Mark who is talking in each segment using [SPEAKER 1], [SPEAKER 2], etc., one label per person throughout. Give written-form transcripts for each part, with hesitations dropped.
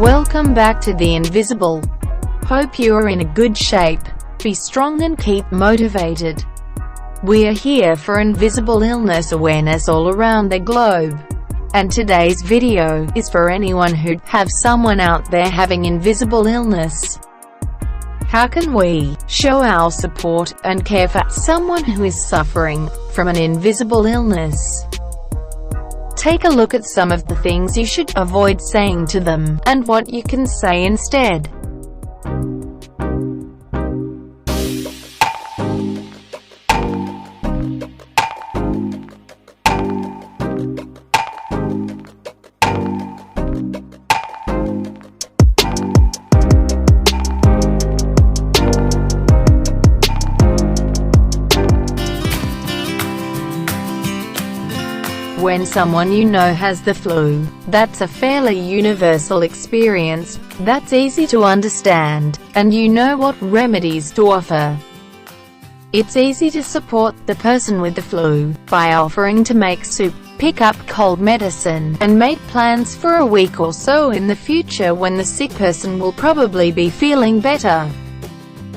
[SPEAKER 1] Welcome back to The Invisible. Hope you are in a good shape. Be strong and keep motivated. We are here for invisible illness awareness all around the globe. And today's video is for anyone who have someone out there having invisible illness. How can we show our support and care for someone who is suffering from an invisible illness? Take a look at some of the things you should avoid saying to them, and what you can say instead. When someone you know has the flu, that's a fairly universal experience, that's easy to understand, and you know what remedies to offer. It's easy to support the person with the flu by offering to make soup, pick up cold medicine, and make plans for a week or so in the future when the sick person will probably be feeling better.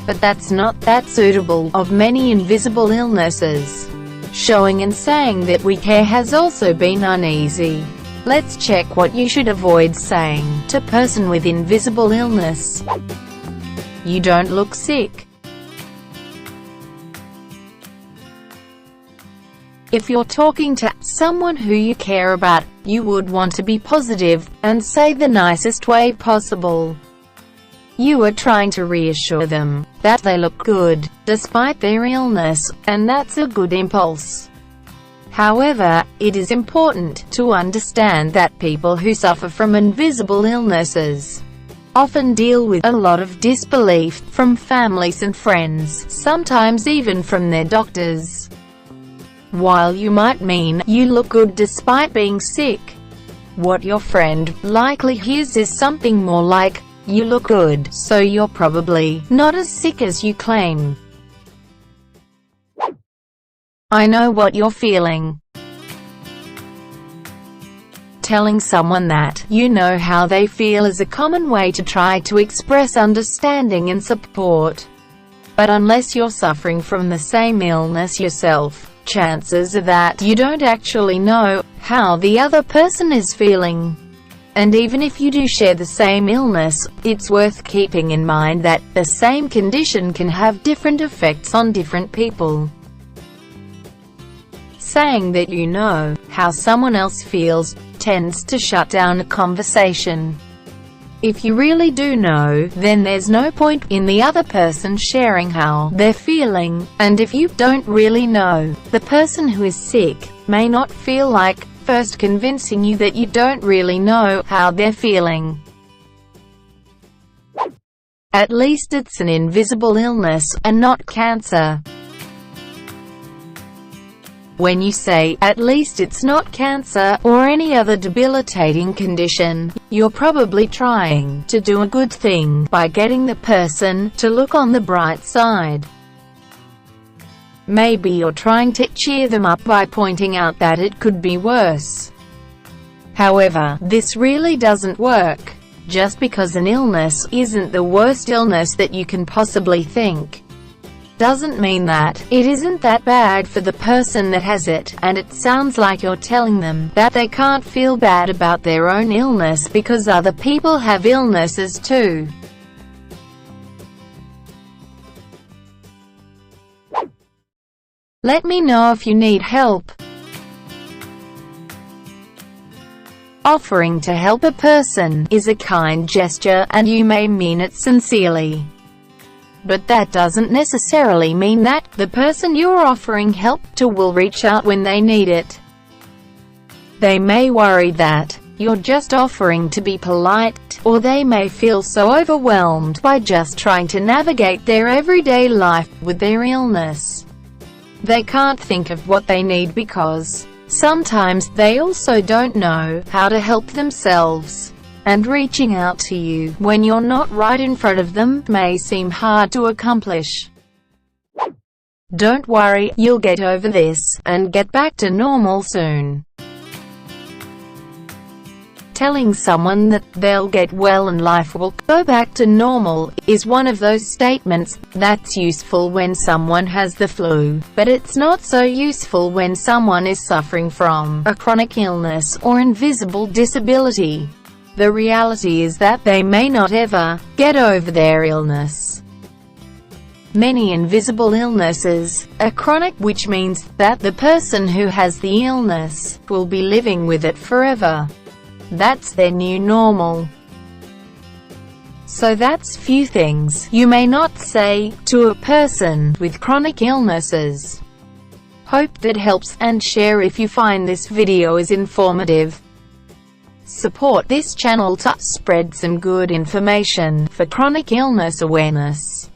[SPEAKER 1] But that's not that suitable of many invisible illnesses. Showing and saying that we care has also been uneasy. Let's check what you should avoid saying to person with invisible illness. You don't look sick. If you're talking to someone who you care about, you would want to be positive and say the nicest way possible. You are trying to reassure them that they look good, despite their illness, and that's a good impulse. However, it is important to understand that people who suffer from invisible illnesses often deal with a lot of disbelief from families and friends, sometimes even from their doctors. While you might mean you look good despite being sick, what your friend likely hears is something more like, "You look good, so you're probably not as sick as you claim." I know what you're feeling. Telling someone that you know how they feel is a common way to try to express understanding and support. But unless you're suffering from the same illness yourself, chances are that you don't actually know how the other person is feeling. And even if you do share the same illness, it's worth keeping in mind that the same condition can have different effects on different people. Saying that you know how someone else feels tends to shut down a conversation. If you really do know, then there's no point in the other person sharing how they're feeling, and if you don't really know, the person who is sick may not feel like first convincing you that you don't really know how they're feeling. At least it's an invisible illness, and not cancer. When you say, "at least it's not cancer," or any other debilitating condition, you're probably trying to do a good thing by getting the person to look on the bright side. Maybe you're trying to cheer them up by pointing out that it could be worse. However, this really doesn't work. Just because an illness isn't the worst illness that you can possibly think, doesn't mean that it isn't that bad for the person that has it, and it sounds like you're telling them that they can't feel bad about their own illness because other people have illnesses too. Let me know if you need help. Offering to help a person is a kind gesture, and you may mean it sincerely. But that doesn't necessarily mean that the person you're offering help to will reach out when they need it. They may worry that you're just offering to be polite, or they may feel so overwhelmed by just trying to navigate their everyday life with their illness. They can't think of what they need because sometimes they also don't know how to help themselves. And reaching out to you when you're not right in front of them may seem hard to accomplish. Don't worry, you'll get over this and get back to normal soon. Telling someone that they'll get well and life will go back to normal is one of those statements that's useful when someone has the flu, but it's not so useful when someone is suffering from a chronic illness or invisible disability. The reality is that they may not ever get over their illness. Many invisible illnesses are chronic, which means that the person who has the illness will be living with it forever. That's their new normal. So that's few things you may not say to a person with chronic illnesses. Hope that helps, and share if you find this video is informative. Support this channel to spread some good information for chronic illness awareness.